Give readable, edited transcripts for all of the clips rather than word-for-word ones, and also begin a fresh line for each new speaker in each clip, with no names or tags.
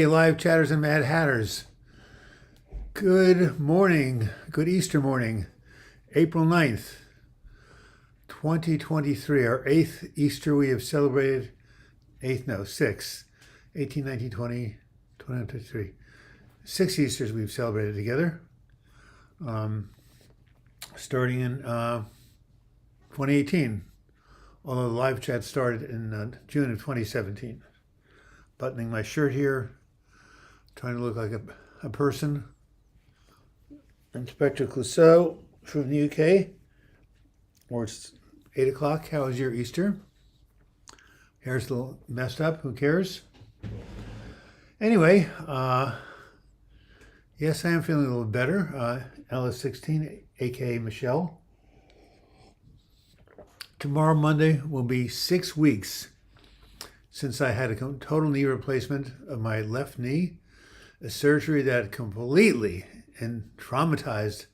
Hey, live chatters and mad hatters. Good morning. Good Easter morning. April 9th, 2023. Our 8th Easter we have celebrated. 8th, no, 6th. 18, 19, 20, 21, 23. 6 Easters we've celebrated together. Starting in 2018. Although the live chat started in June of 2017. Buttoning my shirt here, trying to look like a person. Inspector Clouseau from the UK, or it's 8 o'clock. How was your Easter? Hair's a little messed up. Who cares? Anyway, yes, I am feeling a little better. Alice16, aka Michelle. Tomorrow, Monday, will be 6 weeks since I had a total knee replacement of my left knee, a surgery that completely and traumatized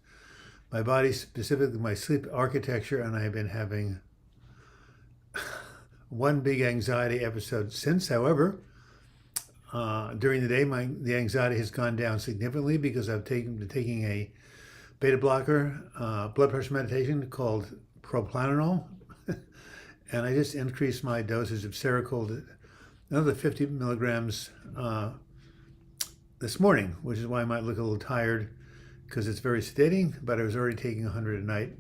my body, specifically my sleep architecture, and I have been having one big anxiety episode since. However, during the day, the anxiety has gone down significantly because I've been taking a beta blocker blood pressure medication called propranolol. And I just increased my dosage of Seroquel to another 50 milligrams this morning, which is why I might look a little tired because it's very sedating, but I was already taking 100 a night.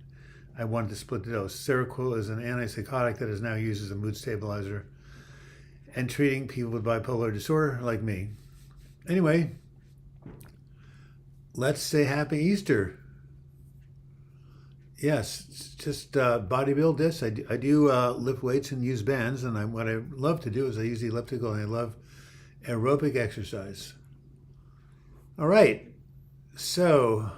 I wanted to split the dose. Seroquel is an antipsychotic that is now used as a mood stabilizer and treating people with bipolar disorder like me. Anyway, let's say Happy Easter. Yes, just bodybuild this. I do lift weights and use bands, and what I love to do is I use the elliptical, and I love aerobic exercise. All right, so,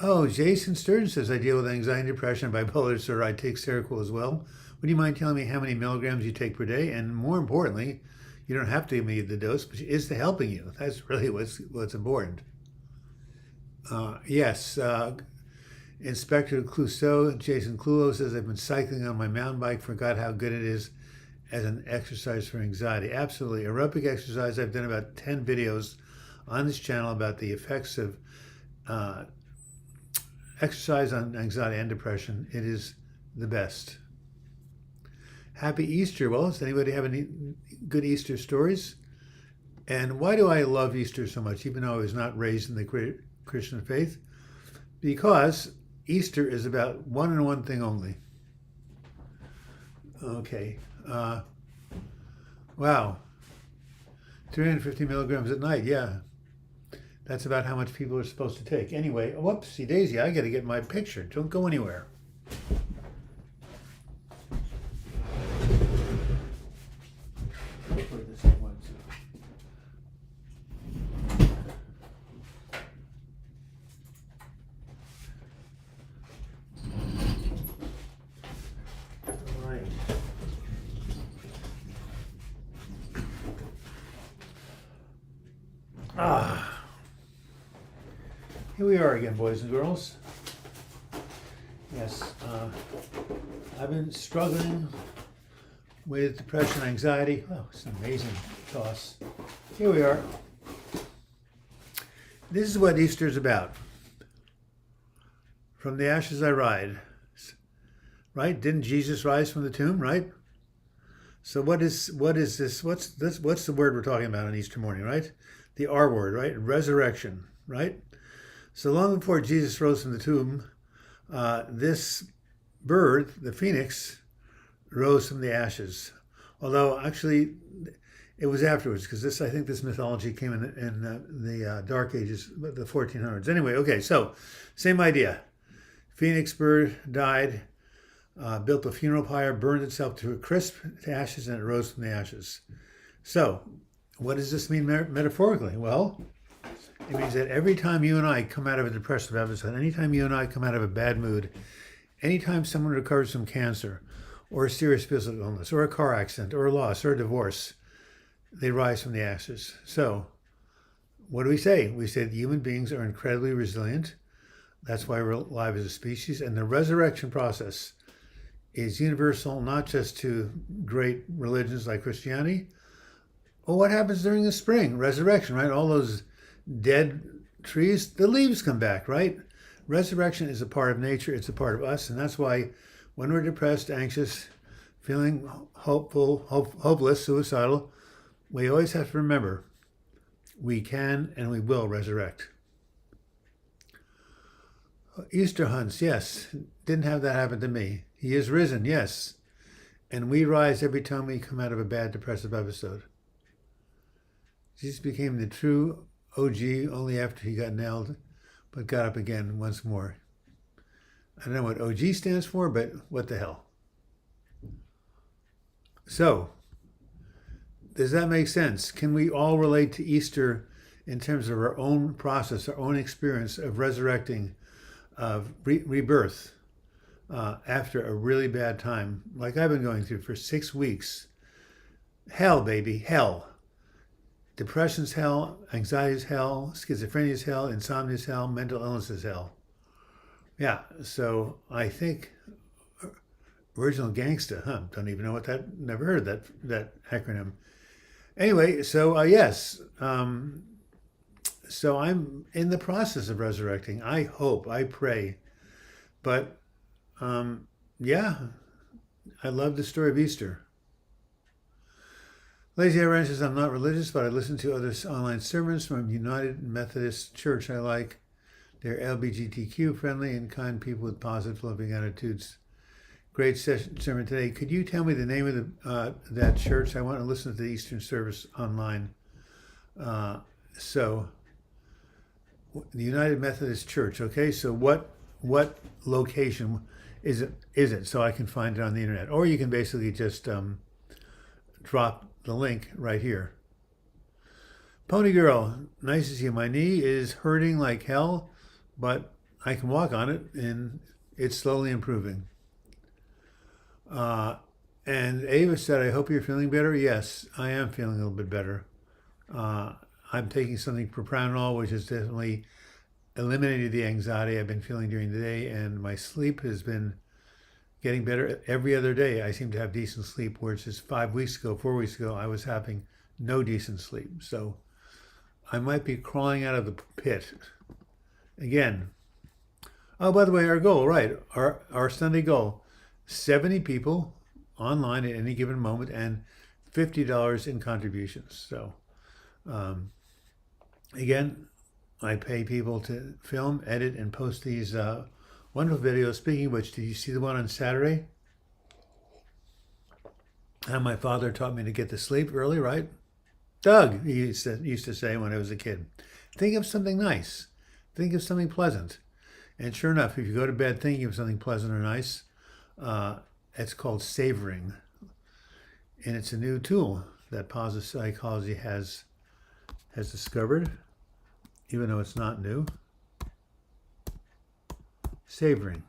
Jason Sturgeon says, I deal with anxiety, depression, and bipolar disorder. I take Seroquel as well. Would you mind telling me how many milligrams you take per day? And more importantly, you don't have to give me the dose, but is it helping you? That's really what's important. Yes. Inspector Clouseau, Jason Clulo says, I've been cycling on my mountain bike, forgot how good it is as an exercise for anxiety. Absolutely. Aerobic exercise, I've done about 10 videos on this channel about the effects of exercise on anxiety and depression. It is the best. Happy Easter. Well, does anybody have any good Easter stories? And why do I love Easter so much, even though I was not raised in the Christian faith? Because Easter is about one and one thing only. Okay. Wow. 350 milligrams at night. Yeah. That's about how much people are supposed to take. Anyway, whoopsie daisy, I got to get my picture. Don't go anywhere. Here we are again, boys and girls. Yes, I've been struggling with depression, anxiety. Oh, it's an amazing toss. Here we are. This is what Easter is about. From the ashes I ride. Right? Didn't Jesus rise from the tomb, right? So what is this? What's the word we're talking about on Easter morning, right? The R word, right? Resurrection, right? So long before Jesus rose from the tomb, this bird, the phoenix, rose from the ashes. Although actually, it was afterwards, because I think this mythology came in the Dark Ages, the 1400s. Anyway, okay, so same idea. Phoenix bird died, built a funeral pyre, burned itself to a crisp ashes, and it rose from the ashes. So, what does this mean metaphorically? Well, it means that every time you and I come out of a depressive episode, anytime you and I come out of a bad mood, anytime someone recovers from cancer, or a serious physical illness, or a car accident, or a loss, or a divorce, they rise from the ashes. So, what do we say? We say that human beings are incredibly resilient. That's why we're alive as a species. And the resurrection process is universal, not just to great religions like Christianity, Well, what happens during the spring? Resurrection, right? All those dead trees, the leaves come back, right? Resurrection is a part of nature. It's a part of us. And that's why when we're depressed, anxious, feeling hopeless, suicidal, we always have to remember we can and we will resurrect. Easter hunts, yes. Didn't have that happen to me. He is risen, yes. And we rise every time we come out of a bad depressive episode. Jesus became the true OG only after he got nailed, but got up again once more. I don't know what OG stands for, but what the hell. So, does that make sense? Can we all relate to Easter in terms of our own process, our own experience of resurrecting, of rebirth after a really bad time, like I've been going through for 6 weeks? Hell, baby, hell. Depression's hell, anxiety's hell, schizophrenia's hell, insomnia's hell, mental illness is hell. Yeah, so I think original gangsta, don't even know what that, never heard that acronym. Anyway, so yes, so I'm in the process of resurrecting. I hope, I pray, but yeah, I love the story of Easter. Lazy Aaron says, I'm not religious, but I listen to other online sermons from United Methodist Church I like. They're LGBTQ friendly and kind people with positive, loving attitudes. Great sermon today. Could you tell me the name of that church? I want to listen to the Eastern service online. So, the United Methodist Church. Okay, so what location is it? So I can find it on the internet, or you can basically just drop the link right here. Pony Girl, nice to see you. My knee is hurting like hell, but I can walk on it, and it's slowly improving. And Ava said, I hope you're feeling better. Yes, I am feeling a little bit better. I'm taking something propranolol, which has definitely eliminated the anxiety I've been feeling during the day, and my sleep has been getting better every other day. I seem to have decent sleep, whereas just 4 weeks ago, I was having no decent sleep. So I might be crawling out of the pit again. Oh, by the way, our goal, right? Our Sunday goal, 70 people online at any given moment and $50 in contributions. So again, I pay people to film, edit, and post these wonderful videos. Speaking of which, did you see the one on Saturday? And my father taught me to get to sleep early, right? Doug, he used to say when I was a kid, think of something nice. Think of something pleasant. And sure enough, if you go to bed thinking of something pleasant or nice, it's called savoring. And it's a new tool that positive psychology has discovered, even though it's not new. Savoring.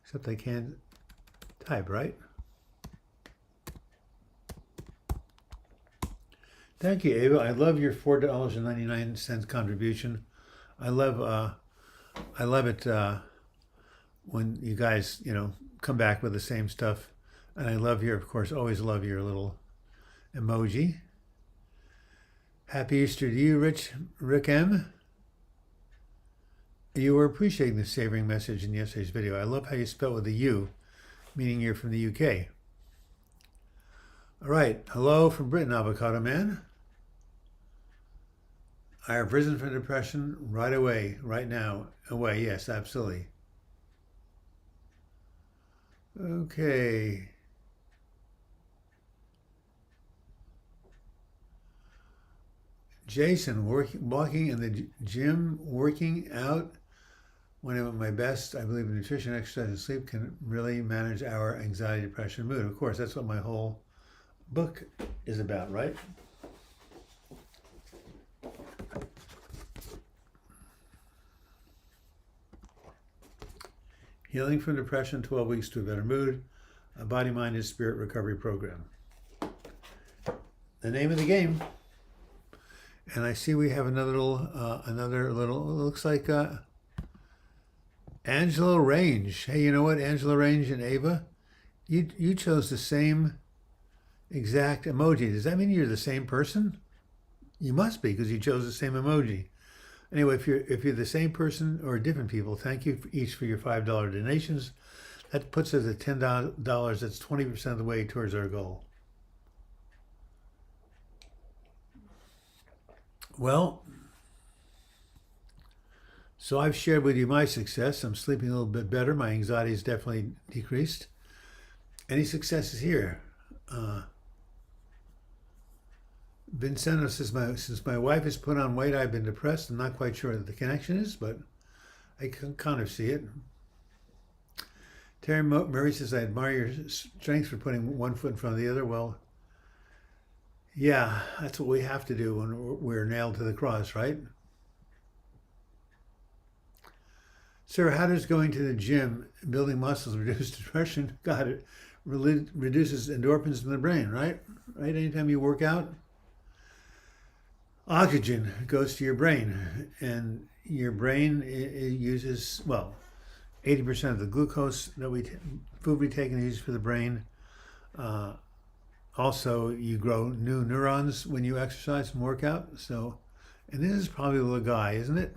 Except I can't type, right? Thank you, Ava. I love your $4.99 contribution. I love it when you guys, come back with the same stuff. And I love always love your little emoji. Happy Easter to you, Rick M. You were appreciating the savoring message in yesterday's video. I love how you spell with a U, meaning you're from the UK. All right. Hello from Britain, Avocado Man. I have risen from depression right away, right now. Away, yes, absolutely. Okay. Jason, walking in the gym, working out. When I'm at my best, I believe nutrition, exercise, and sleep can really manage our anxiety, depression, mood. Of course, that's what my whole book is about, right? Healing from Depression, 12 Weeks to a Better Mood, a Body, Mind, and Spirit Recovery Program. The name of the game. And I see we have another little, looks like Angela Range. Hey, you know what, Angela Range and Ava? You chose the same exact emoji. Does that mean you're the same person? You must be because you chose the same emoji. Anyway, if you're the same person or different people, thank you each for your $5 donations. That puts us at $10. That's 20% of the way towards our goal. Well, so I've shared with you my success. I'm sleeping a little bit better. My anxiety has definitely decreased. Any successes here? Vincento says, since my wife has put on weight, I've been depressed. I'm not quite sure what the connection is, but I can kind of see it. Terry Murray says, I admire your strength for putting one foot in front of the other. Well, yeah, that's what we have to do when we're nailed to the cross, right? Sir, how does going to the gym, building muscles, reduce depression? God, it reduces endorphins in the brain, right? Right? Anytime you work out, oxygen goes to your brain, and your brain it uses, well, 80% of the glucose that food we take and use for the brain. Also, you grow new neurons when you exercise and work out. So, and this is probably the little guy, isn't it?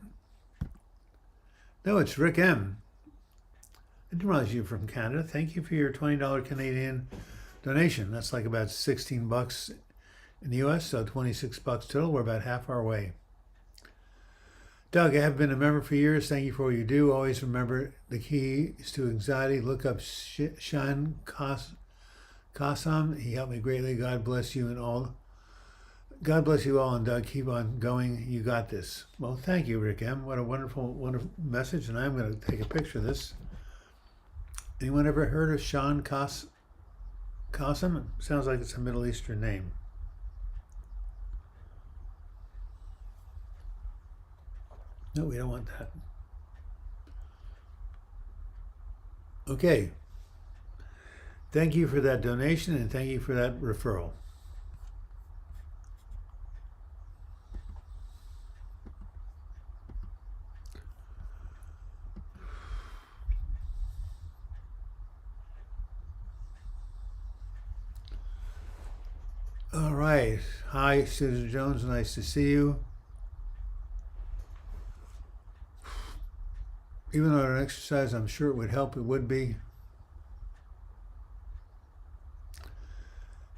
No, it's Rick M. I didn't realize you were from Canada. Thank you for your $20 Canadian donation. That's like about $16 in the US, so $26 total. We're about half our way. Doug, I have been a member for years. Thank you for what you do. Always remember the key is to anxiety. Look up Shan Kasam. He helped me greatly. God bless you and all. God bless you all, and Doug, keep on going. You got this. Well, thank you, Rick M. What a wonderful, wonderful message, and I'm going to take a picture of this. Anyone ever heard of Shan Kasam? Sounds like it's a Middle Eastern name. No, we don't want that. Okay. Thank you for that donation, and thank you for that referral. All right. Hi, Susan Jones. Nice to see you. Even though an exercise, I'm sure it would help. It would be.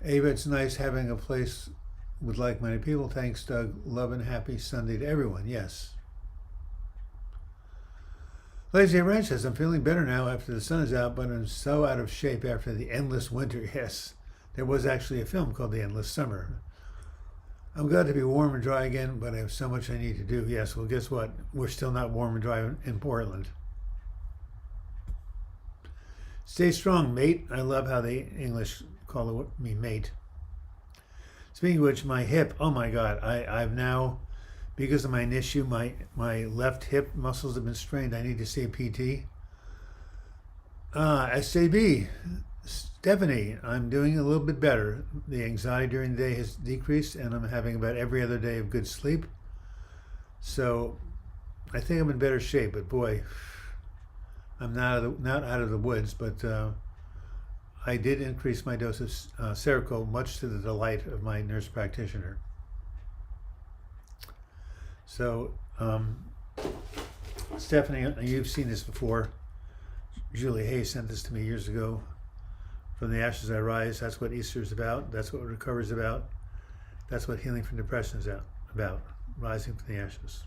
Ava, it's nice having a place with like-minded people. Thanks, Doug. Love and happy Sunday to everyone. Yes. Lazy Ranch says, I'm feeling better now after the sun is out, but I'm so out of shape after the endless winter. Yes. There was actually a film called The Endless Summer. I'm glad to be warm and dry again, but I have so much I need to do. Yes, well, guess what? We're still not warm and dry in Portland. Stay strong, mate. I love how the English call me mate. Speaking of which, my hip, oh my God, I've now, because of my issue, my left hip muscles have been strained. I need to see a PT. SAB. Stephanie, I'm doing a little bit better. The anxiety during the day has decreased, and I'm having about every other day of good sleep. So I think I'm in better shape, but boy, I'm not out of the woods, but I did increase my dose of Seroquel, much to the delight of my nurse practitioner. So, Stephanie, you've seen this before. Julie Hay sent this to me years ago. From the ashes I rise. That's what Easter is about. That's what recovery is about. That's what healing from depression is about. Rising from the ashes.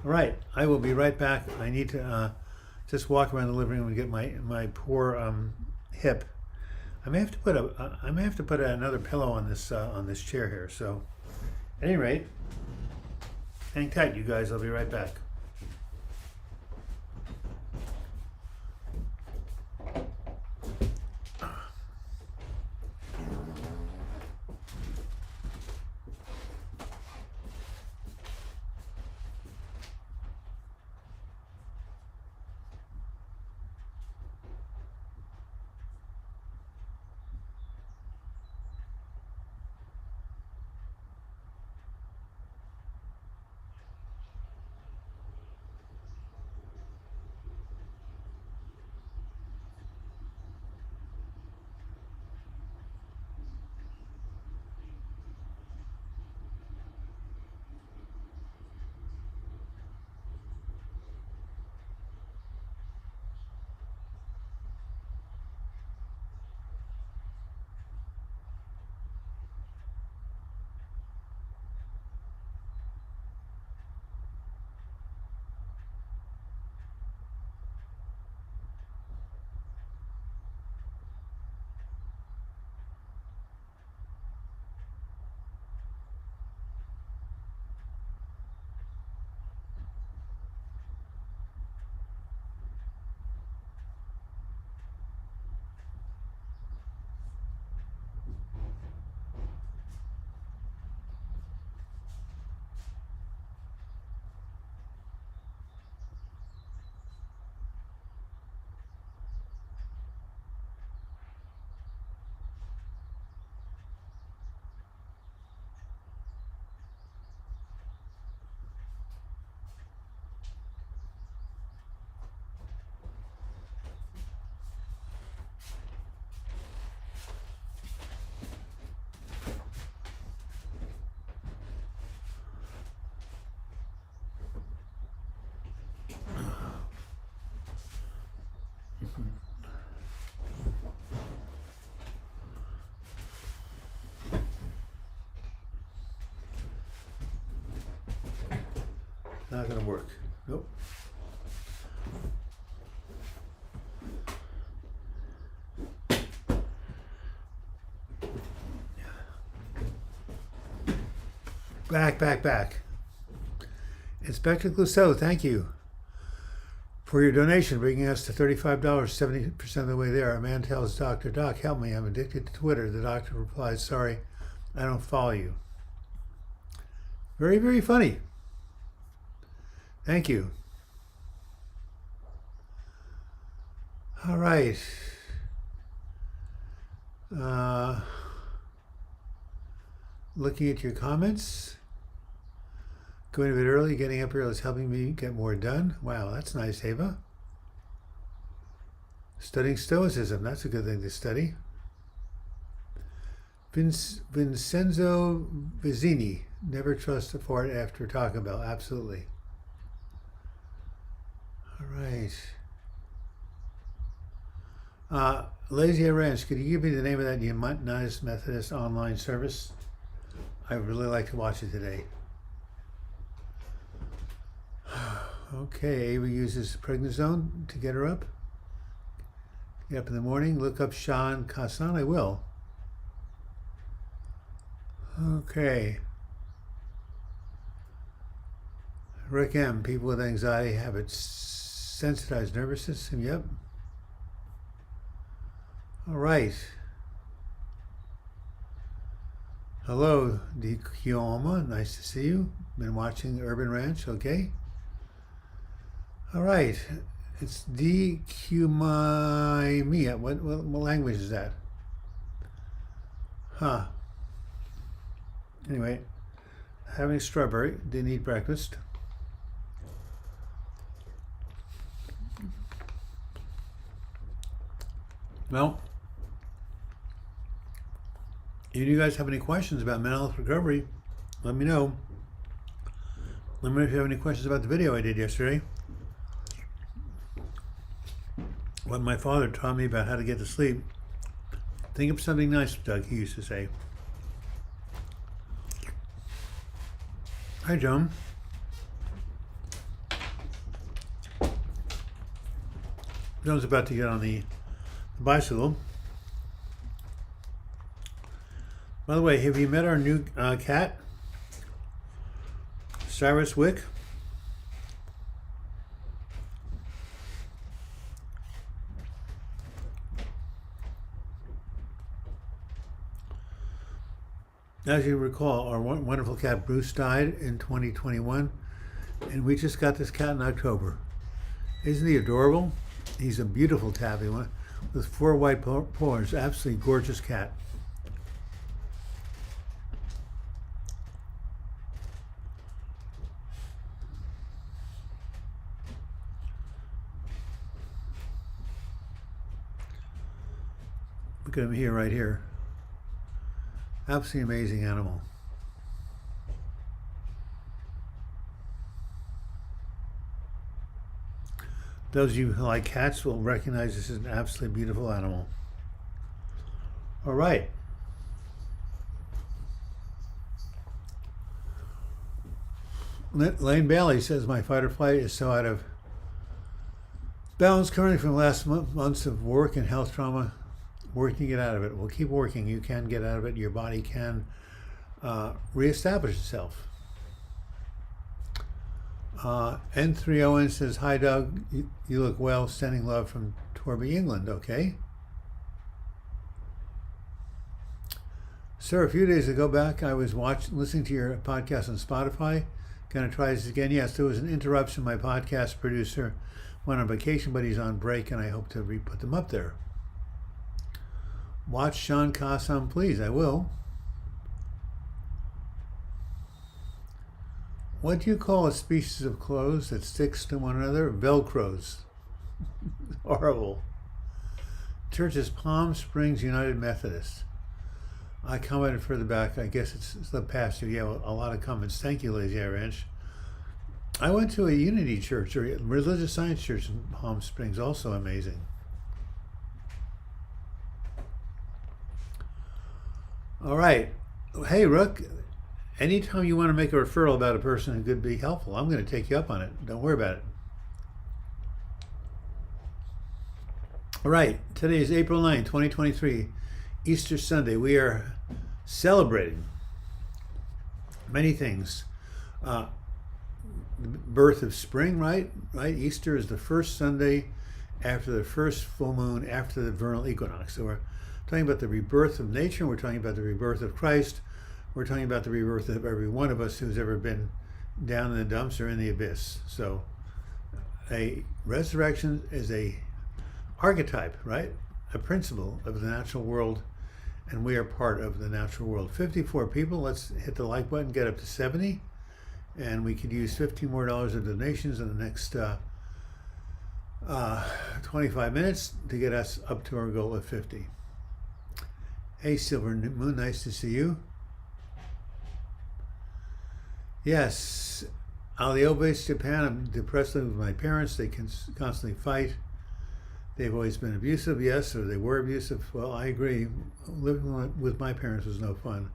All right, I will be right back. I need to just walk around the living room and get my poor hip. I may have to put another pillow on this chair here. So, at any rate, hang tight, you guys. I'll be right back. Not going to work. Nope. Back. Inspector Clouseau, thank you for your donation, bringing us to $35, 70% of the way there. A man tells Doctor, Doc, help me, I'm addicted to Twitter. The doctor replies, sorry, I don't follow you. Very, very funny. Thank you. All right. Looking at your comments. Going a bit early, getting up early is helping me get more done. Wow, that's nice, Ava. Studying Stoicism, that's a good thing to study. Vincenzo Vizzini, never trust a fart after Taco Bell. Absolutely. All right. Lazy Ranch, could you give me the name of that United Methodist online service? I would really like to watch it today. Okay, Ava uses prednisone to get her up. Get up in the morning, look up Sean Kassan. I will. Okay. Rick M. People with anxiety have a sensitized nervous system. Yep. All right. Hello, Di Kioma. Nice to see you. Been watching Urban Ranch. Okay. All right. It's Di Kioma. What language is that? Huh. Anyway, having strawberry. Didn't eat breakfast. Well, if you guys have any questions about mental health recovery, let me know. Let me know if you have any questions about the video I did yesterday. What my father taught me about how to get to sleep. Think of something nice, Doug, he used to say. Hi, Joan. Joan's about to get on the bicycle. By the way, have you met our new cat, Cyrus Wick? As you recall, our wonderful cat Bruce died in 2021, and we just got this cat in October. Isn't he adorable? He's a beautiful tabby one with 4 white paws. Absolutely gorgeous cat. Look at him here, right here. Absolutely amazing animal. Those of you who like cats will recognize this is an absolutely beautiful animal. All right. Lane Bailey says, my fight or flight is so out of balance currently from the last months of work and health trauma. Working to get out of it. Well, keep working. You can get out of it. Your body can reestablish itself. N3ON says, hi, Doug. You look well. Sending love from Torby, England. Okay. Sir, a few days ago back, I was listening to your podcast on Spotify. Gonna try this again. Yes, there was an interruption. My podcast producer went on vacation, but he's on break, and I hope to put them up there. Watch Sean Kassan, please. I will. What do you call a species of clothes that sticks to one another? Velcros. Horrible. Church is Palm Springs United Methodist. I commented further back. I guess it's the pastor. Yeah, a lot of comments. Thank you, Lazy Ranch. I went to a Unity church, or a religious science church in Palm Springs. Also amazing. All right. Hey, Rook. anytime you want to make a referral about a person who could be helpful, I'm going to take you up on it. Don't worry about it. All right, today is April 9, 2023, Easter Sunday. We are celebrating many things. The birth of spring, right? Easter is the first Sunday after the first full moon, after the vernal equinox. So we're talking about the rebirth of nature. We're talking about the rebirth of Christ. We're talking about the rebirth of every one of us who's ever been down in the dumps or in the abyss. So a resurrection is a archetype, right? A principle of the natural world, and we are part of the natural world. 54 people. Let's hit the like button, get up to 70, and we could use $15 more of donations in the next 25 minutes to get us up to our goal of 50. Hey, Silver Moon, nice to see you. Yes, Aliobe, Japan. I'm depressed living with my parents. They can constantly fight. They've always been abusive, yes, or they were abusive. Well, I agree. Living with my parents was no fun.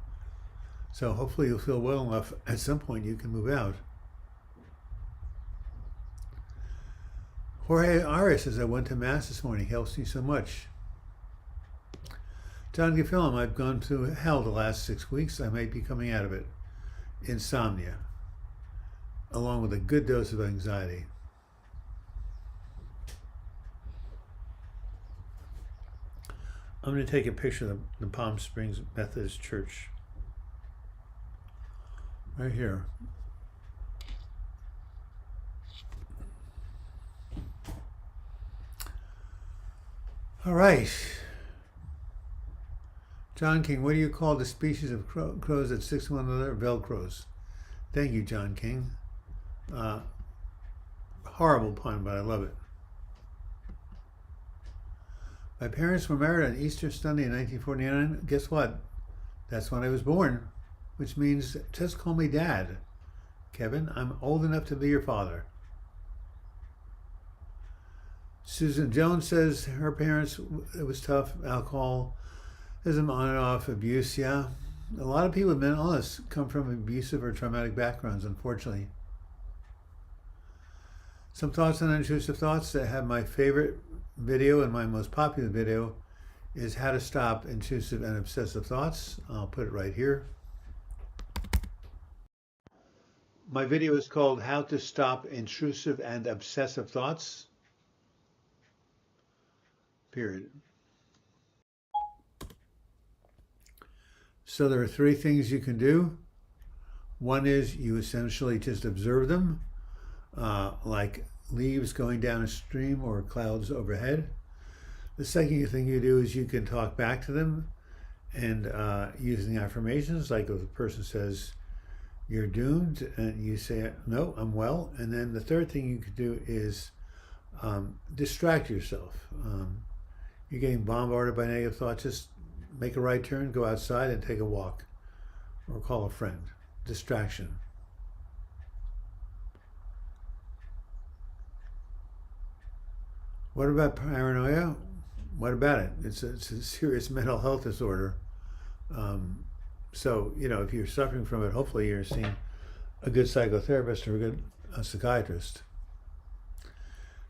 So hopefully you'll feel well enough at some point you can move out. Jorge Aris says, I went to Mass this morning. Helps me so much. John Gefilm, I've gone to hell the last 6 weeks. I might be coming out of it. Insomnia, along with a good dose of anxiety. I'm going to take a picture of the Palm Springs Methodist Church. Right here. All right. John King, what do you call the species of crows that stick to one another? Velcros. Thank you, John King. Horrible pun, but I love it. My parents were married on Easter Sunday in 1949. Guess what? That's when I was born, which means just call me Dad. Kevin, I'm old enough to be your father. Susan Jones says her parents, it was tough. Alcoholism, on and off, abuse, yeah. A lot of people with mental illness come from abusive or traumatic backgrounds, unfortunately. Some thoughts on intrusive thoughts. That have my favorite video and my most popular video is how to stop intrusive and obsessive thoughts. I'll put it right here. My video is called How to Stop Intrusive and Obsessive Thoughts. Period. So there are 3 things you can do. One is you essentially just observe them, like leaves going down a stream or clouds overhead. The second thing you do is you can talk back to them and using affirmations, like if a person says, you're doomed, and you say, no, I'm well. And then the third thing you could do is distract yourself. You're getting bombarded by negative thoughts, just make a right turn, go outside and take a walk, or call a friend. Distraction. What about paranoia? What about it? It's a serious mental health disorder. So, if you're suffering from it, hopefully you're seeing a good psychotherapist or a good psychiatrist.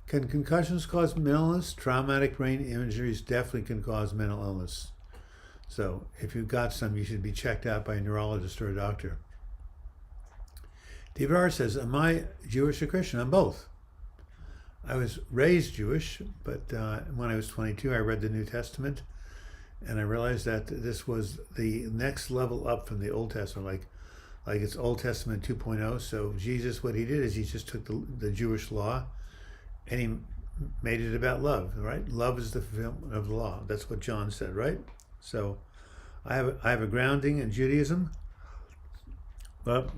Can concussions cause mental illness? Traumatic brain injuries definitely can cause mental illness. So if you've got some, you should be checked out by a neurologist or a doctor. David R. says, am I Jewish or Christian? I'm both. I was raised Jewish, but when I was 22, I read the New Testament, and I realized that this was the next level up from the Old Testament, like it's Old Testament 2.0. So Jesus, what he did is he just took the Jewish law and he made it about love, right? Love is the fulfillment of the law. That's what John said, right? So I have a grounding in Judaism, but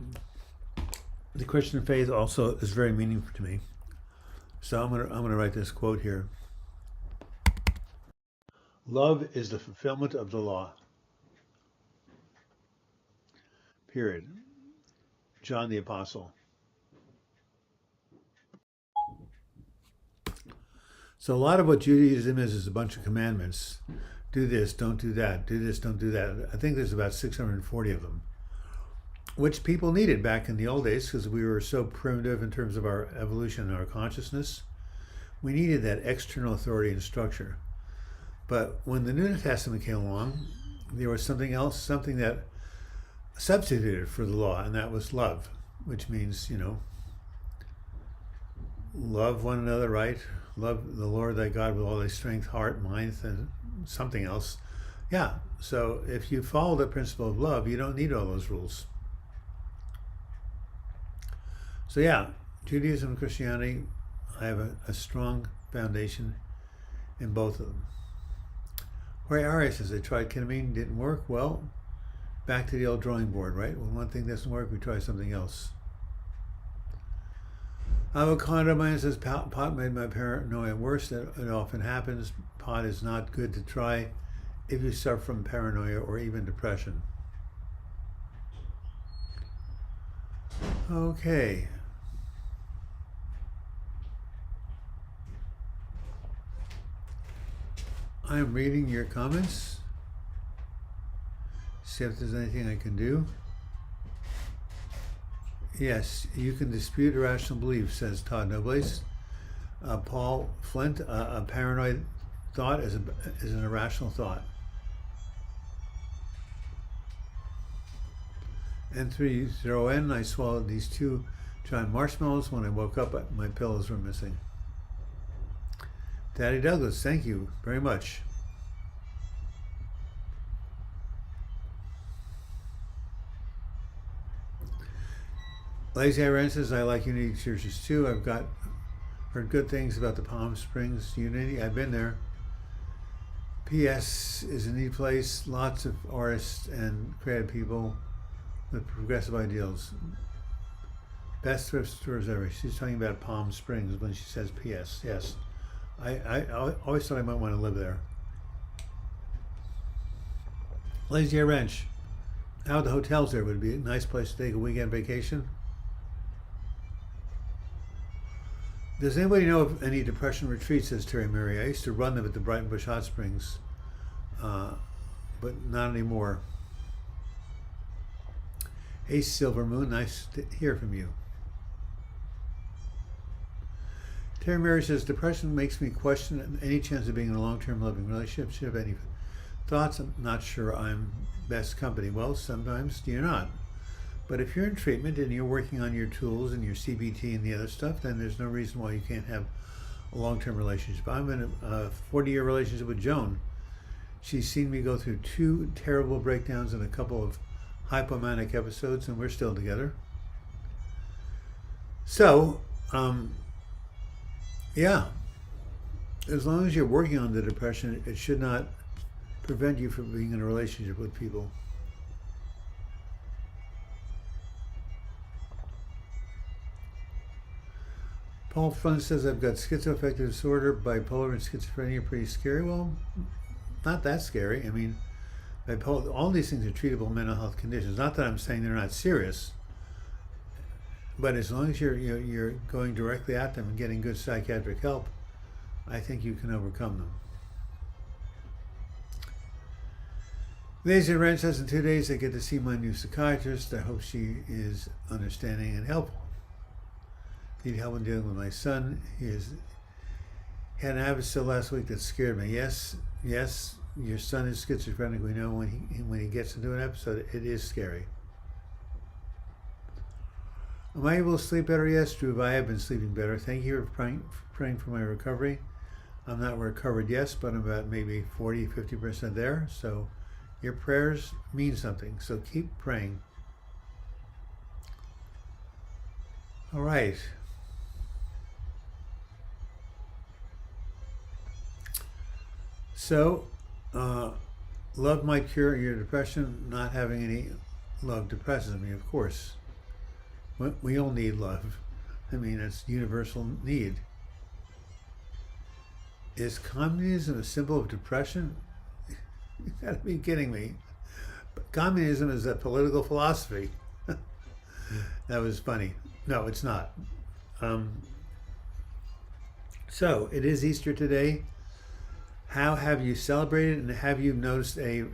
the Christian faith also is very meaningful to me. So I'm gonna write this quote here. Love is the fulfillment of the law. Period. John the Apostle. So a lot of what Judaism is a bunch of commandments. Do this, don't do that. Do this, don't do that. I think there's about 640 of them. which people needed back in the old days because we were so primitive in terms of our evolution and our consciousness. We needed that external authority and structure. But when the New Testament came along, there was something else, something that substituted for the law, and that was love, which means, love one another, right? Love the Lord thy God with all thy strength, heart, mind, and something else. Yeah, so if you follow the principle of love, you don't need all those rules. So yeah, Judaism and Christianity, I have a strong foundation in both of them. Jorge Arias says, I tried ketamine, didn't work. Well, back to the old drawing board, right? When one thing doesn't work, we try something else. Avocado Man says, pot made my paranoia worse. It often happens. Pot is not good to try if you suffer from paranoia or even depression. Okay. I'm reading your comments. See if there's anything I can do. Yes, you can dispute irrational belief, says Todd Nobles. Paul Flint, a paranoid thought is an irrational thought. N30N, I swallowed these 2 giant marshmallows. When I woke up, my pillows were missing. Daddy Douglas, thank you very much. Lazy Iran says, I like Unity churches too. I've heard good things about the Palm Springs Unity. I've been there. PS is a neat place. Lots of artists and creative people with progressive ideals. Best thrift stores ever. She's talking about Palm Springs when she says PS. Yes. I always thought I might want to live there. Lazy Ranch. How are the hotels there? Would it be a nice place to take a weekend vacation? Does anybody know of any depression retreats, says Terry Murray? I used to run them at the Brighton Bush Hot Springs, but not anymore. Hey, Silver Moon, nice to hear from you. Terry Murray says, depression makes me question any chance of being in a long-term loving relationship. Should have any thoughts? I'm not sure I'm best company. Well, sometimes you're not. But if you're in treatment and you're working on your tools and your CBT and the other stuff, then there's no reason why you can't have a long-term relationship. I'm in a 40-year relationship with Joan. She's seen me go through 2 terrible breakdowns and a couple of hypomanic episodes, and we're still together. So, yeah, as long as you're working on the depression, it should not prevent you from being in a relationship with people. Paul Front says, I've got schizoaffective disorder, bipolar, and schizophrenia. Pretty scary. Well, not that scary. I mean, bipolar, all these things are treatable mental health conditions. Not that I'm saying they're not serious, but as long as you're going directly at them and getting good psychiatric help, I think you can overcome them. Lazy Ranch says, in 2 days I get to see my new psychiatrist. I hope she is understanding and helpful. Need help in dealing with my son. He had an episode last week that scared me. Yes, your son is schizophrenic. We know when he gets into an episode, it is scary. Am I able to sleep better? Yes, Drew. I have been sleeping better. Thank you for praying for my recovery. I'm not recovered, yes, but I'm about maybe 40, 50% there. So your prayers mean something. So keep praying. All right. So, love might cure your depression. Not having any love depresses me, of course. We all need love. I mean, it's universal need. Is communism a symbol of depression? You gotta be kidding me. But communism is a political philosophy. That was funny. No, it's not. So, it is Easter today. How have you celebrated, and have you noticed a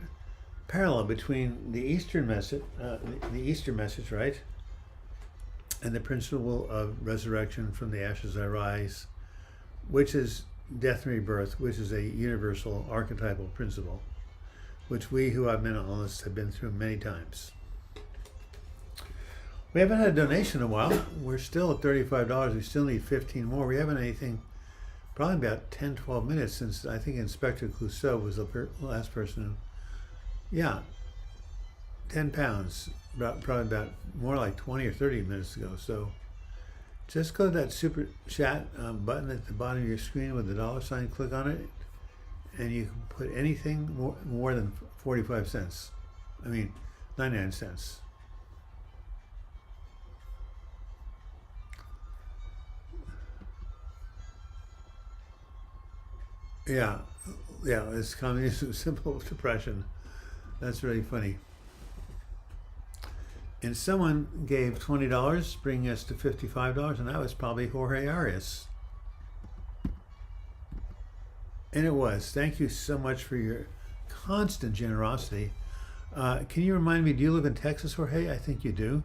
parallel between the Eastern message, the Easter message, right, and the principle of resurrection, from the ashes I rise, which is death and rebirth, which is a universal archetypal principle, which we who have mental illness have been through many times. We haven't had a donation in a while. We're still at $35. We still need 15 more. We haven't anything, probably about 10, 12 minutes since I think Inspector Clouseau was the last person who, yeah, 10 pounds, probably about more like 20 or 30 minutes ago. So just go to that super chat button at the bottom of your screen with the $sign, click on it, and you can put anything more than 45 cents. I mean, 99 cents. Yeah, it's communism, simple depression. That's really funny. And someone gave $20, bringing us to $55, and that was probably Jorge Arias. And it was. Thank you so much for your constant generosity. Can you remind me, do you live in Texas, Jorge? I think you do.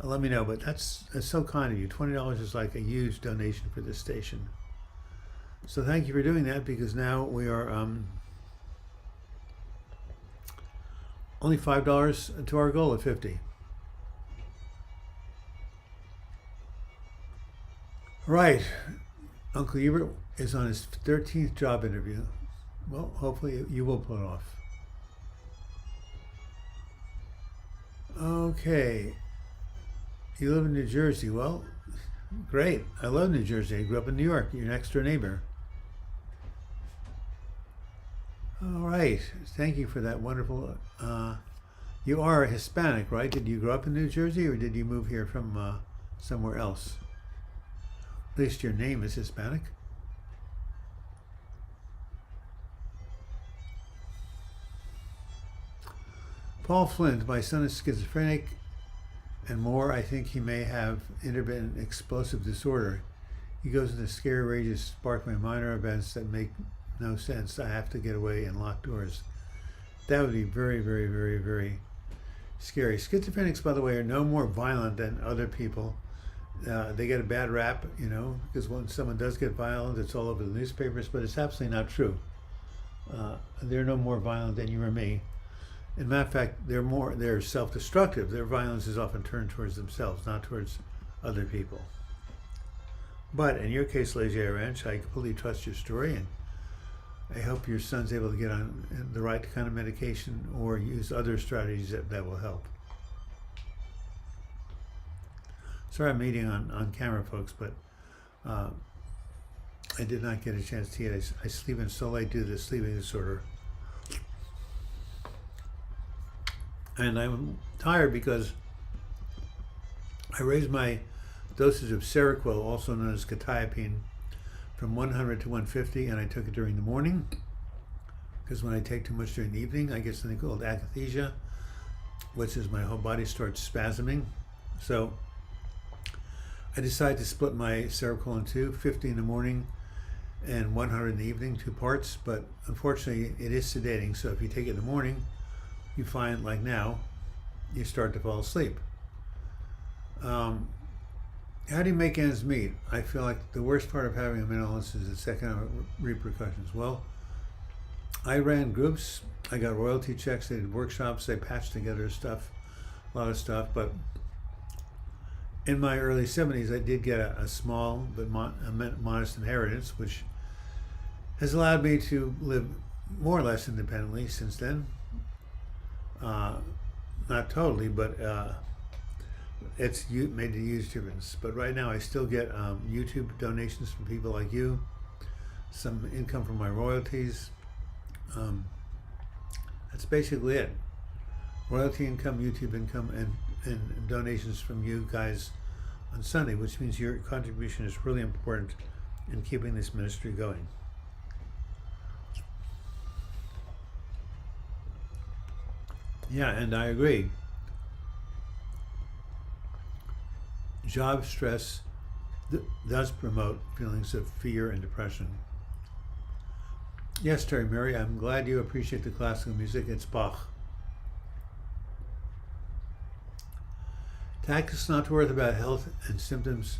Let me know, but that's so kind of you. $20 is like a huge donation for this station. So thank you for doing that, because now we are only $5 to our goal of 50. Right. Uncle Hubert is on his 13th job interview. Well, hopefully you will pull it off. Okay. You live in New Jersey. Well, great. I love New Jersey. I grew up in New York. Your next door neighbor. All right. Thank you for that wonderful. You are Hispanic, right? Did you grow up in New Jersey, or did you move here from somewhere else? At least your name is Hispanic. Paul Flint, my son is schizophrenic and more. I think he may have intermittent explosive disorder. He goes into scary rages sparked by minor events that make no sense. I have to get away and lock doors. That would be very, very, very, very scary. Schizophrenics, by the way, are no more violent than other people. They get a bad rap, because when someone does get violent, it's all over the newspapers, but it's absolutely not true. They're no more violent than you or me. In matter of fact, they're self-destructive. Their violence is often turned towards themselves, not towards other people. But in your case, Lazy Ranch, I completely trust your story, and I hope your son's able to get on the right kind of medication or use other strategies that will help. Sorry I'm meeting on camera, folks, but I did not get a chance to eat. I sleep in so late due to the sleeping disorder. And I'm tired because I raised my dosage of Seroquel, also known as quetiapine, from 100 to 150, and I took it during the morning, because when I take too much during the evening, I get something called akathisia, which is my whole body starts spasming. So I decided to split my Seroquel in two, 50 in the morning and 100 in the evening, 2 parts, but unfortunately it is sedating, so if you take it in the morning, you find, like now, you start to fall asleep. How do you make ends meet? I feel like the worst part of having a mental illness is its economic repercussions. Well, I ran groups, I got royalty checks, they did workshops, they patched together stuff, a lot of stuff, but in my early 70s, I did get a small but modest inheritance, which has allowed me to live more or less independently since then. Not totally, but it's made a huge difference. But right now I still get YouTube donations from people like you, some income from my royalties. That's basically it. Royalty income, YouTube income, and donations from you guys on Sunday, which means your contribution is really important in keeping this ministry going. Yeah, and I agree. Job stress does promote feelings of fear and depression. Yes, Terry Mary, I'm glad you appreciate the classical music. It's Bach. Tactics not to worry about health and symptoms.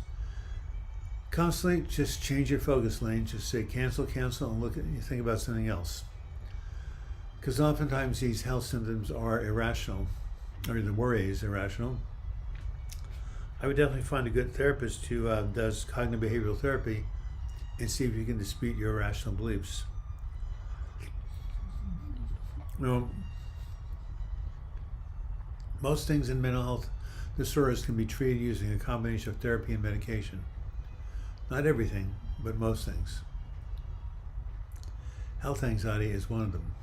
Constantly just change your focus lane. Just say cancel, cancel, and look at you think about something else. Because oftentimes these health symptoms are irrational, or the worry is irrational. I would definitely find a good therapist who does cognitive behavioral therapy and see if you can dispute your irrational beliefs. You know, most things in mental health disorders can be treated using a combination of therapy and medication. Not everything, but most things. Health anxiety is one of them.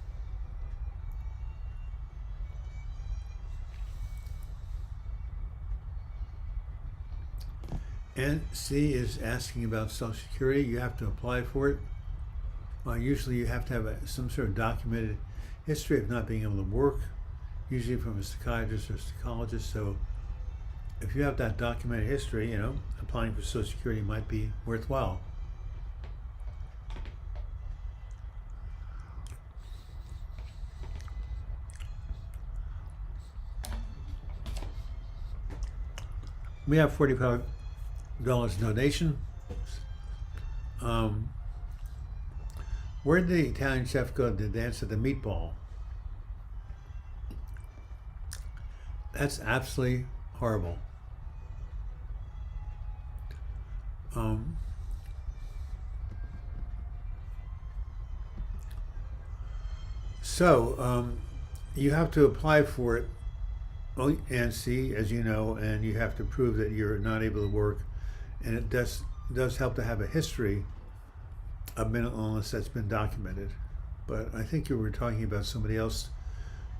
And C is asking about Social Security. You have to apply for it. Usually you have to have some sort of documented history of not being able to work, usually from a psychiatrist or psychologist. So if you have that documented history, applying for Social Security might be worthwhile. We have $45 donation. Where did the Italian chef go to dance at the meatball? That's absolutely horrible. You have to apply for it and see, as you know, and you have to prove that you're not able to work, and it does help to have a history of mental illness that's been documented. But I think you were talking about somebody else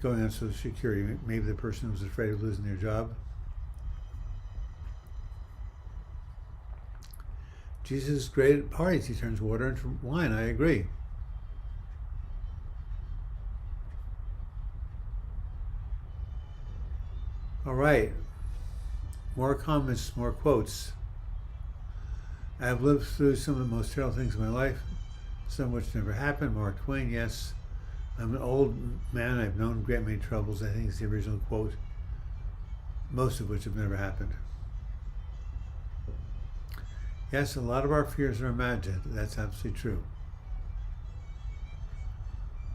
going on Social Security, maybe the person was afraid of losing their job. Jesus is great at parties. He turns water into wine. I agree. All right. More comments, more quotes. I have lived through some of the most terrible things in my life, some of which never happened. Mark Twain, yes. I'm an old man. I've known a great many troubles. I think it's the original quote, most of which have never happened. Yes, a lot of our fears are imagined. That's absolutely true.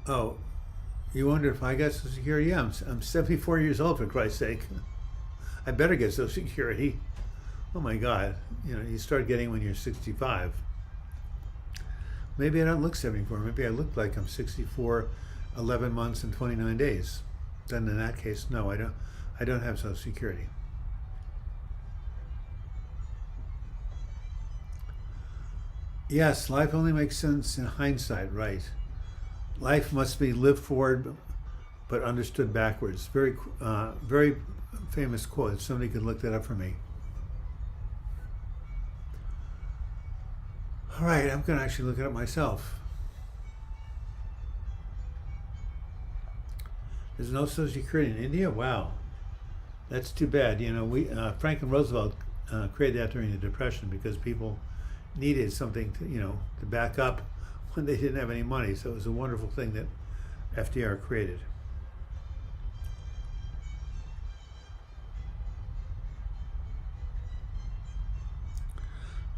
Oh, you wonder if I got Social Security? Yeah, I'm 74 years old, for Christ's sake. I better get Social Security. Oh my God, you start getting when you're 65. Maybe I don't look 74. Maybe I look like I'm 64, 11 months and 29 days. Then in that case, no, I don't have Social Security. Yes, life only makes sense in hindsight, right? Life must be lived forward, but understood backwards. Very, very famous quote. Somebody could look that up for me. All right, I'm going to actually look it up myself. There's no Social Security in India? Wow. That's too bad. Franklin Roosevelt created that during the Depression because people needed something to back up when they didn't have any money. So it was a wonderful thing that FDR created.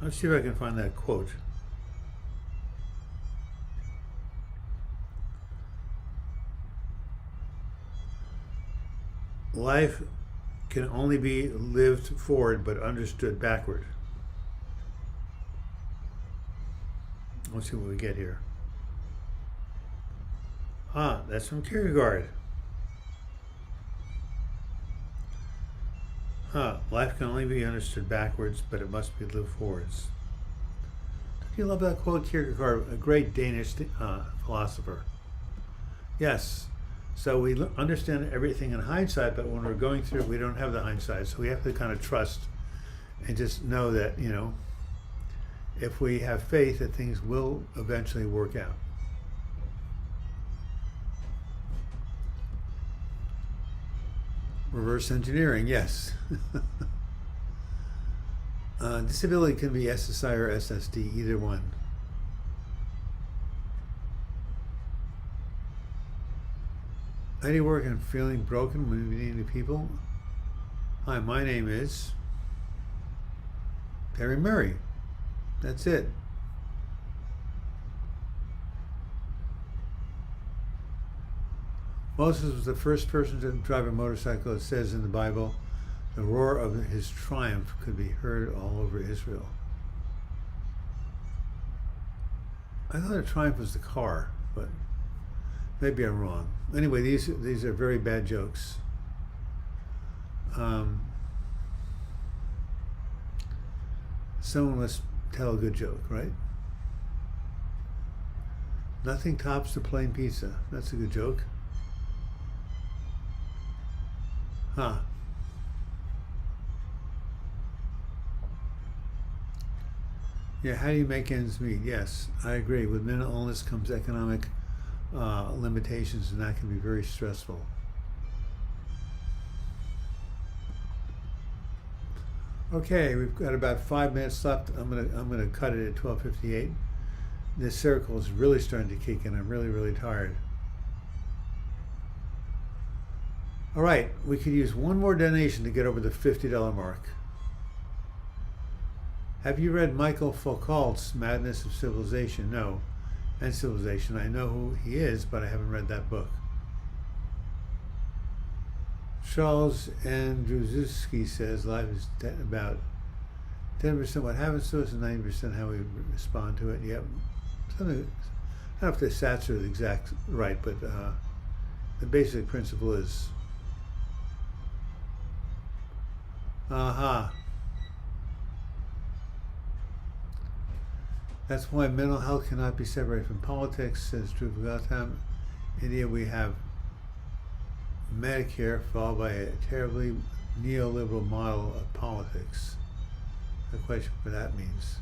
Let's see if I can find that quote. Life can only be lived forward but understood backward. Let's see what we get here. That's from Kierkegaard. Life can only be understood backwards, but it must be lived forwards. Don't you love that quote, Kierkegaard, a great Danish philosopher? Yes. So we understand everything in hindsight, but when we're going through it, we don't have the hindsight. So we have to kind of trust and just know that, if we have faith that things will eventually work out. Reverse engineering, yes. Disability can be SSI or SSD, either one. How do you work on feeling broken when meeting new people? Hi, my name is Terry Murray. That's it. Moses was the first person to drive a motorcycle. It says in the Bible, the roar of his triumph could be heard all over Israel. I thought a triumph was the car, but maybe I'm wrong. Anyway, these are very bad jokes. Someone must tell a good joke, right? Nothing tops the plain pizza. That's a good joke. Huh. Yeah, how do you make ends meet? Yes, I agree. With mental illness comes economic limitations, and that can be very stressful. Okay, we've got about 5 minutes left. I'm gonna cut it at 12:58. This circle is really starting to kick in. I'm really tired. All right, we could use one more donation to get over the $50 mark. Have you read Michael Foucault's Madness of Civilization? No. And Civilization. I know who he is, but I haven't read that book. Charles Andrzejewski says life is about 10% what happens to us and 90% how we respond to it. Yep. Something, I don't know if the stats are the exact right, but the basic principle is That's why mental health cannot be separated from politics, says Dhruv Gautam. In India, we have Medicare followed by a terribly neoliberal model of politics. Not quite sure what that means.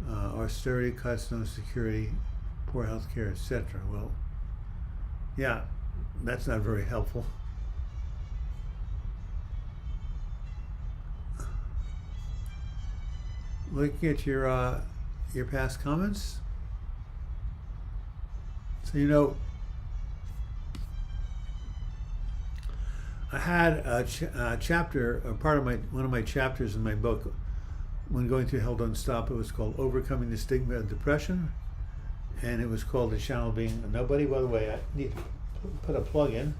Austerity cuts, no security, poor health care, etc. Well, yeah, that's not very helpful. Looking at your past comments. So I had a chapter, or part of one of my chapters in my book, when going through Hell Don't Stop. It was called Overcoming the Stigma of Depression, and it was called The Channel Being a Nobody. By the way, I need to put a plug in.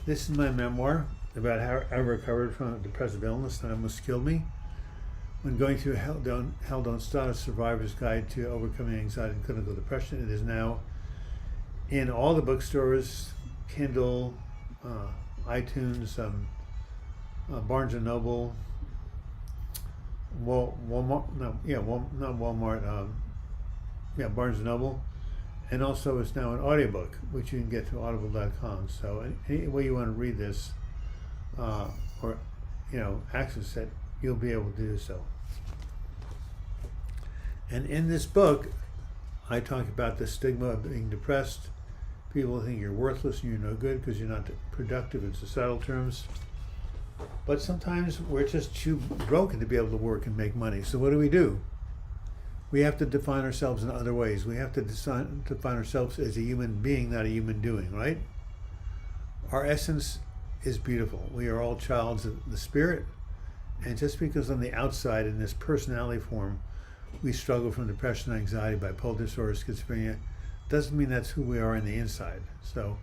This is my memoir about how I recovered from a depressive illness that almost killed me. When going through Hell Don't Stop, a survivor's guide to overcoming anxiety and clinical depression. It is now in all the bookstores, Kindle, iTunes, Barnes and Noble, Walmart, not Walmart, Barnes and Noble, and also it's now an audiobook, which you can get through audible.com. So any way you want to read this, or access it, you'll be able to do so. And in this book, I talk about the stigma of being depressed. People think you're worthless and you're no good because you're not productive in societal terms. But sometimes we're just too broken to be able to work and make money. So what do? We have to define ourselves in other ways. We have to define ourselves as a human being, not a human doing, right? Our essence is beautiful. We are all childs of the spirit. And just because on the outside, in this personality form, we struggle from depression, anxiety, bipolar disorder, schizophrenia, doesn't mean that's who we are on the inside. So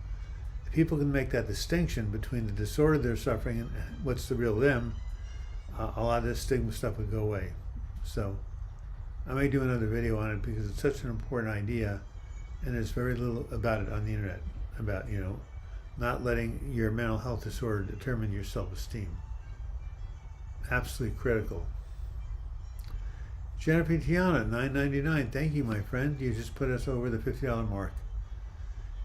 if people can make that distinction between the disorder they're suffering and what's the real them, a lot of this stigma stuff would go away. So I may do another video on it because it's such an important idea, and there's very little about it on the internet, about not letting your mental health disorder determine your self-esteem. Absolutely critical. Jennifer Tiana, $9.99. Thank you, my friend. You just put us over the $50 mark.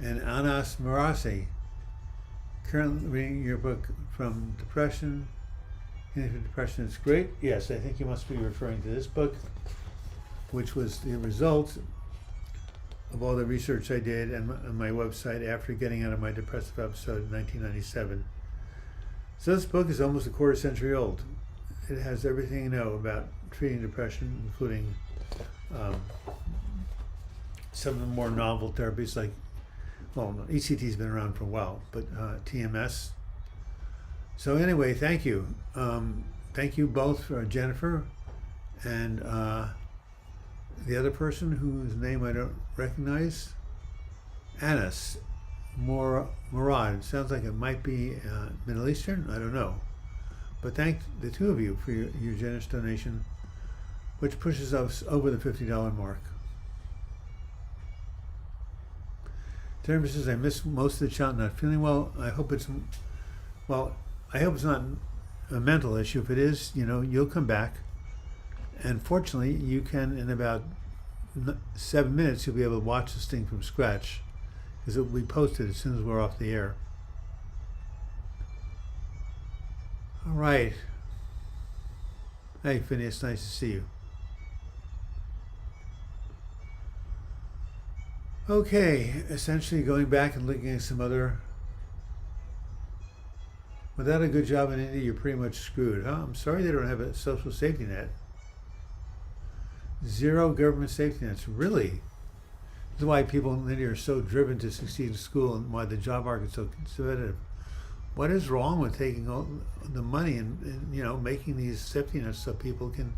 And Anas Marasi, currently reading your book From Depression. Into Depression is great. Yes, I think you must be referring to this book, which was the result of all the research I did on my website after getting out of my depressive episode in 1997. So this book is almost a quarter century old. It has everything you know about treating depression, including some of the more novel therapies like, ECT's been around for a while, but TMS, So anyway, thank you. Thank you both, Jennifer and the other person whose name I don't recognize. Anas Murad. Sounds like it might be Middle Eastern. I don't know. But thank the two of you for your generous donation, which pushes us over the $50 mark. Jennifer says, I miss most of the chat, not feeling well. I hope it's not a mental issue. If it is, you'll come back. And fortunately, you can, in about 7 minutes, you'll be able to watch this thing from scratch, because it will be posted as soon as we're off the air. All right. Hey, Phineas, nice to see you. Okay, essentially going back and looking at some other... Without a good job in India, you're pretty much screwed, huh? I'm sorry they don't have a social safety net. 0 government safety nets, really? This is why people in India are so driven to succeed in school and why the job market is so competitive. What is wrong with taking all the money and making these safety nets so people can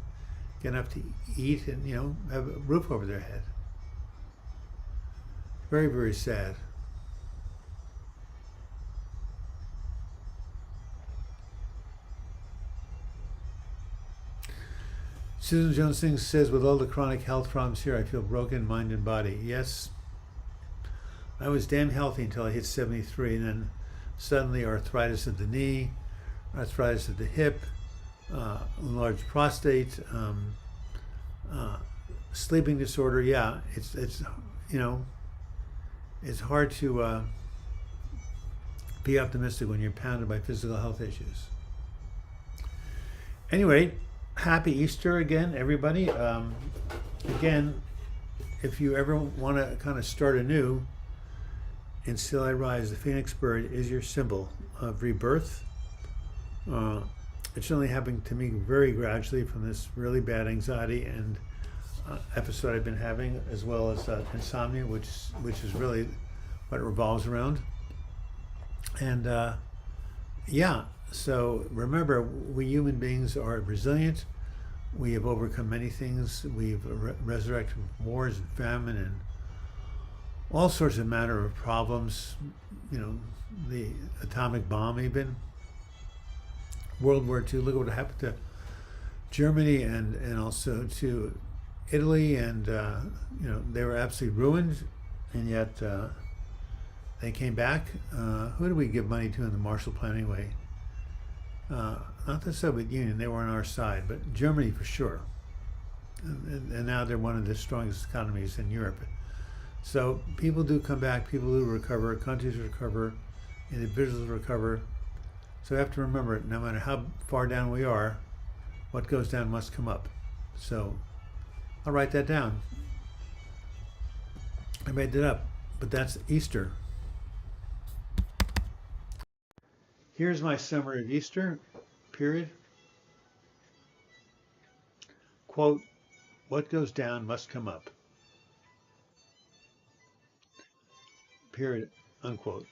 get enough to eat and, have a roof over their head? Very, very sad. Susan Jones Sings says, with all the chronic health problems here, I feel broken, mind and body. Yes, I was damn healthy until I hit 73, and then suddenly arthritis of the knee, arthritis of the hip, enlarged prostate, sleeping disorder. Yeah, it's hard to be optimistic when you're pounded by physical health issues. Anyway, happy Easter again, everybody. Again, if you ever want to kind of start anew, in Still I Rise, the phoenix bird is your symbol of rebirth. It's only happening to me very gradually from this really bad anxiety and episode I've been having, as well as insomnia, which is really what it revolves around. And yeah, so remember, we human beings are resilient. We have overcome many things. We've resurrected wars and famine and all sorts of manner of problems. The atomic bomb, even World War II. Look at what happened to Germany and also to Italy, and they were absolutely ruined, and yet they came back. Who did we give money to in the Marshall Plan anyway? Not the Soviet Union, they were on our side, but Germany for sure. And now they're one of the strongest economies in Europe. So people do come back, people do recover, countries recover, individuals recover. So we have to remember, no matter how far down we are, what goes down must come up. So I'll write that down. I made that up, but that's Easter. Here's my summary of Easter, period. Quote, what goes down must come up. Period, unquote.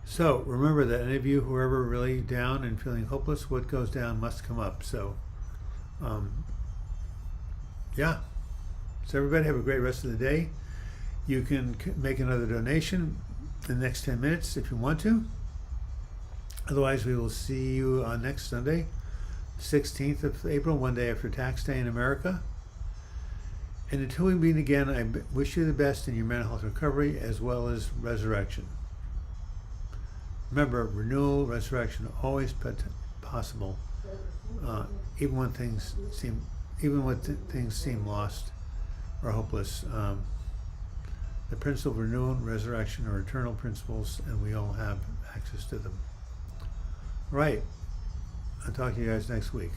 So remember that any of you who are ever really down and feeling hopeless, what goes down must come up. So, yeah. So everybody have a great rest of the day. You can make another donation in the next 10 minutes if you want to. Otherwise, we will see you on next Sunday, 16th of April, one day after tax day in America. And until we meet again, I wish you the best in your mental health recovery as well as resurrection. Remember, renewal, resurrection, always possible, even when things seem lost or hopeless. The principle of renewal and resurrection are eternal principles, and we all have access to them. Right. I'll talk to you guys next week.